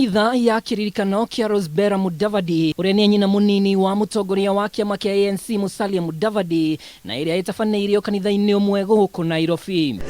Kanitha ya kiririkano kia Rosbera Mudavadi uria ni nyina munini wa mutongoria wa kiama kia ANC Musalia Mudavadi na iria itafanĩirio kanitha-ini umwe guku Nairobi.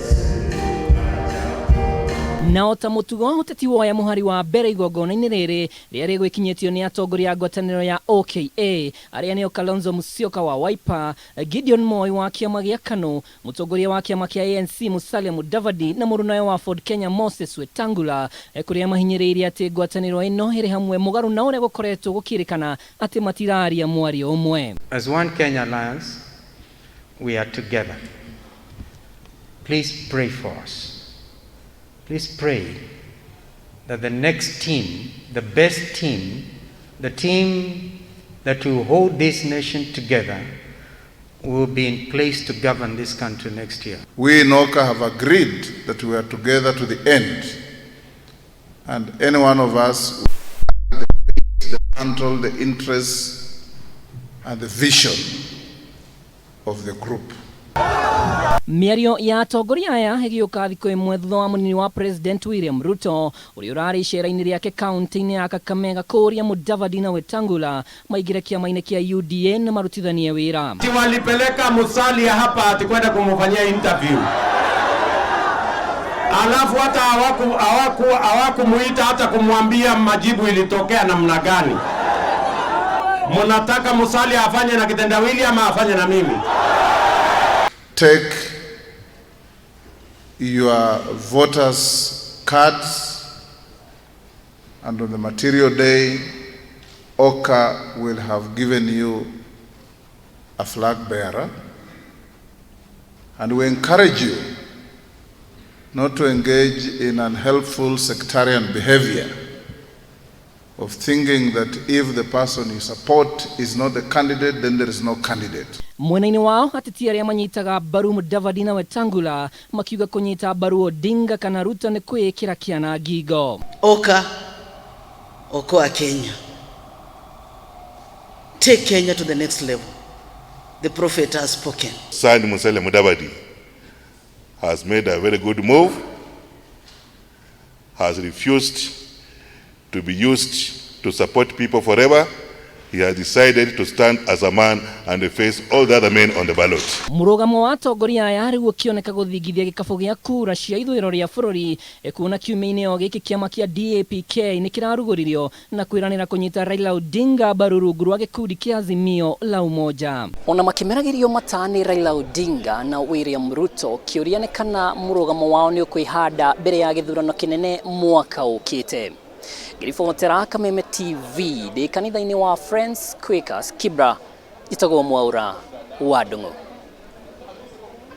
Nao ta mutugo uteti woya muhari wa mbere igongona-ini riri ria rigwikinyitio ni atongoria ngwataniro ya OKA aria nio Kalonzo Musyoka wa Wiper, Gideon Moi wa kiama gia KANU, mutongoria wa kiama kia ANC Musalia Mudavadi na murunawe wa Ford Kenya Moses Wetangula kuria mahinyiriirie ati ngwataniro ino iri hamwe mugaru na uria gukoretwo gukirikana ati matiraria mwario umwe. As One Kenya Alliance, we are together. Please pray for us. Please pray that the next team, the best team, the team that will hold this nation together will be in place to govern this country next year. We in OKA have agreed that we are together to the end, and any one of us will the mantle, the interests, and the vision of the group. Miario ya Atongoria aya hegiuka thiko imwe thutha wa munini wa President William Ruto uria urari icera-ini riake kaunti-ini ya Kakamega kuria Mudavadi na Wetangula maigire kiama-ini kia UDA na marutithanie wira. Walipeleka Musalia hapa ati kwenda kumfanyia interview, alafu hata hawakumuita hata kumwambia majibu ilitokea namna gani. Mnataka Musalia afanye na kitendawili ama afanye na mimi? Take your voters' cards, and on the material day, OKA will have given you a flag bearer, and we encourage you not to engage in unhelpful sectarian behavior of thinking that if the person you support is not the candidate, then there is no candidate. Mwena-ini wao ateti aria manyitaga baru Mudavadi na Wetangula makiuga kunyita baru Odinga kana Ruto ni kwikira kiana ngingo. OKA, okoa Kenya. Take Kenya to the next level. The prophet has spoken. Son Musalia Mudavadi has made a very good move, has refused to be used to support people forever. He has decided to stand as a man and face all the other men on the ballot. Murugamo wa Atongoria aya riu ukioneka guthigithia gikabu gia kura cia ithwiro ria bururi kuona kiumia-ini o giki kiama kia DAPK ni kiraruguririo na kwiranira kunyita Raila Odinga baru rungu rwa gikundi kia Azimio La Umoja. Ona makimeragirio matani Raila Odinga na William Ruto kiuria ni kana murugamo wao ni ukwihanda mbere ya githurano kinene mwaka ukite. Girifotera Kameme TV de kanitha-ini wa Friends Quakers Kibra itagwo Mwaura wa Ndung'u.